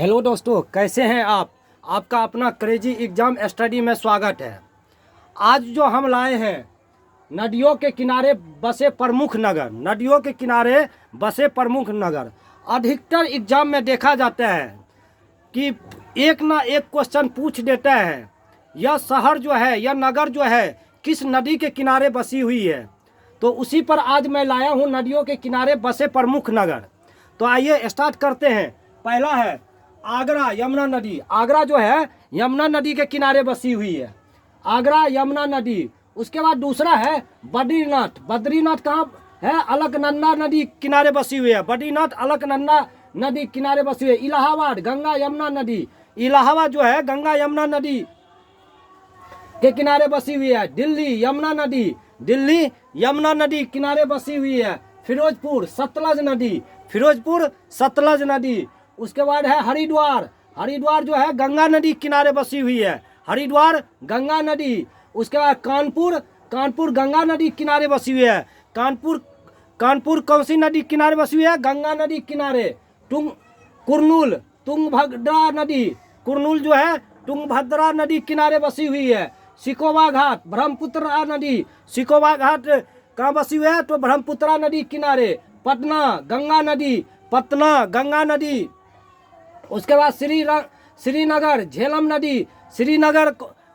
Hello दोस्तों, कैसे हैं आप। आपका अपना क्रेजी एग्जाम स्टडी में स्वागत है। आज जो हम लाए हैं नदियों के किनारे बसे प्रमुख नगर। नदियों के किनारे बसे प्रमुख नगर अधिकतर एग्जाम में देखा जाता है कि एक ना एक क्वेश्चन पूछ देता है, यह शहर जो है, यह नगर जो है किस नदी के किनारे बसी हुई है। तो उसी पर आज मैं लाया हूँ नदियों के किनारे बसे प्रमुख नगर। तो आइए स्टार्ट करते हैं। पहला है आगरा, यमुना नदी। आगरा जो है यमुना नदी के किनारे बसी हुई है, आगरा यमुना नदी। उसके बाद दूसरा है बद्रीनाथ। बद्रीनाथ कहाँ है? अलकनंदा नदी किनारे बसी हुई है। बद्रीनाथ अलकनंदा नदी किनारे बसी हुई है। इलाहाबाद गंगा यमुना नदी, इलाहाबाद जो है गंगा यमुना नदी के किनारे बसी हुई है। दिल्ली यमुना नदी, दिल्ली यमुना नदी किनारे बसी हुई है। फिरोजपुर सतलज नदी, फिरोजपुर सतलज नदी। उसके बाद है हरिद्वार, हरिद्वार जो है गंगा नदी किनारे बसी हुई है, हरिद्वार गंगा नदी। उसके बाद कानपुर, कानपुर गंगा नदी किनारे बसी हुई है। कानपुर, कानपुर कौन सी नदी किनारे बसी हुई है? गंगा नदी किनारे। कुरनूल तुंगभद्रा नदी, कुरनूल जो है तुंगभद्रा नदी किनारे बसी हुई है। सिकोवा घाट ब्रह्मपुत्र नदी, सिकोवा घाट कहाँ बसी हुई है? तो ब्रह्मपुत्र नदी किनारे। पटना गंगा नदी, पटना गंगा नदी। उसके बाद श्रीनगर झेलम नदी, श्रीनगर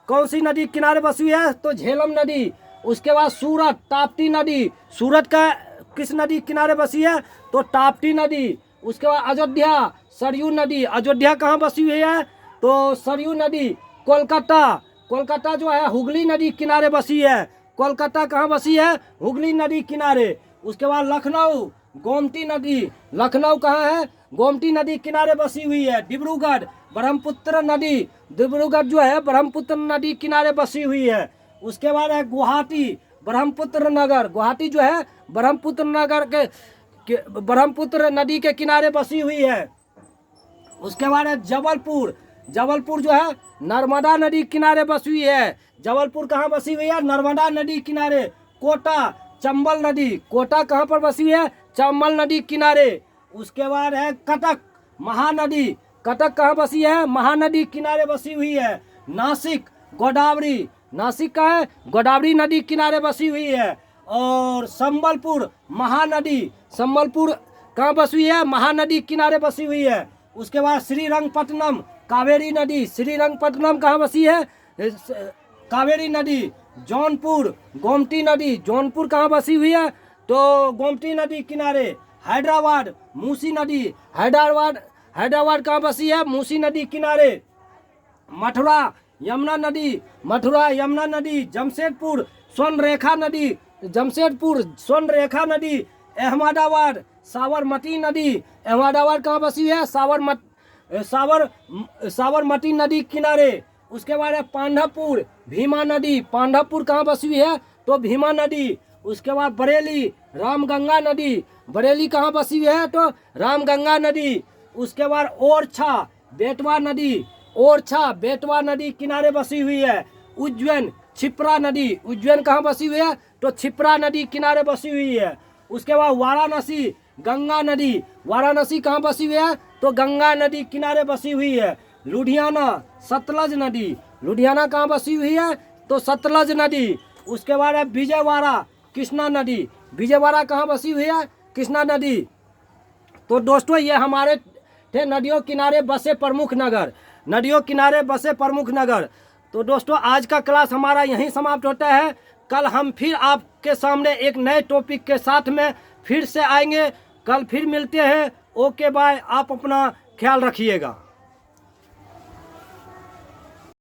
कौन सी नदी किनारे बसी हुई है? तो झेलम नदी। उसके बाद सूरत ताप्ती नदी, सूरत का किस नदी किनारे बसी है? तो ताप्ती नदी। उसके बाद अयोध्या सरयू नदी, अयोध्या कहाँ बसी हुई है? तो सरयू नदी। कोलकाता, कोलकाता जो है हुगली नदी किनारे बसी है। कोलकाता कहाँ बसी है? हुगली नदी किनारे। उसके बाद लखनऊ गोमती नदी, लखनऊ कहाँ है? गोमती नदी किनारे बसी हुई है। डिब्रूगढ़ ब्रह्मपुत्र नदी, डिब्रूगढ़ जो है ब्रह्मपुत्र नदी किनारे बसी हुई है। उसके बाद है गुवाहाटी ब्रह्मपुत्र नगर, गुवाहाटी जो है ब्रह्मपुत्र नगर के ब्रह्मपुत्र नदी के किनारे बसी हुई है। उसके बाद है जबलपुर, जबलपुर जो है नर्मदा नदी किनारे बसी हुई है। जबलपुर कहाँ बसी हुई है? नर्मदा नदी किनारे। कोटा चंबल नदी, कोटा कहाँ पर बसी है? चंबल नदी किनारे। उसके बाद है कटक महानदी, कटक कहाँ बसी है? महानदी किनारे बसी हुई है। नासिक गोदावरी, नासिक का है गोदावरी नदी किनारे बसी हुई है। और संबलपुर महानदी, संबलपुर कहाँ बसी हुई है? महानदी किनारे बसी हुई है। उसके बाद श्रीरंगपट्टनम कावेरी नदी, श्रीरंगपट्टनम कहाँ बसी है? कावेरी नदी। जौनपुर गोमती नदी, जौनपुर कहाँ बसी हुई है? तो गोमती नदी किनारे। हैदराबाद मूसी नदी, हैदराबाद, हैदराबाद कहाँ बसी है? मूसी नदी किनारे। मथुरा यमुना नदी, मथुरा यमुना नदी। जमशेदपुर स्वर्ण रेखा नदी, जमशेदपुर स्वर्ण रेखा नदी। अहमदाबाद साबरमती नदी, अहमदाबाद कहाँ बसी है? साबरमती नदी किनारे। उसके बाद है पांडवपुर भीमा नदी, पांडवपुर कहाँ बसी हुई है? तो भीमा नदी। उसके बाद बरेली रामगंगा नदी, बरेली कहाँ बसी हुई है? तो रामगंगा नदी। उसके बाद ओरछा बेतवा नदी, ओरछा बेतवा नदी किनारे बसी हुई है। उज्जैन क्षिप्रा नदी, उज्जैन कहाँ बसी हुई है? तो क्षिप्रा नदी किनारे बसी हुई है। उसके बाद वाराणसी गंगा नदी, वाराणसी कहाँ बसी हुई है? तो गंगा नदी किनारे बसी हुई है। लुधियाना सतलज नदी, लुधियाना कहाँ बसी हुई है? तो सतलज नदी। उसके बाद है विजयवाड़ा कृष्णा नदी, विजयवाड़ा कहाँ बसी हुई है? कृष्णा नदी। तो दोस्तों ये हमारे थे नदियों किनारे बसे प्रमुख नगर, नदियों किनारे बसे प्रमुख नगर। तो दोस्तों आज का क्लास हमारा यहीं समाप्त होता है। कल हम फिर आपके सामने एक नए टॉपिक के साथ में फिर से आएंगे। कल फिर मिलते हैं। ओके बाय, आप अपना ख्याल रखिएगा।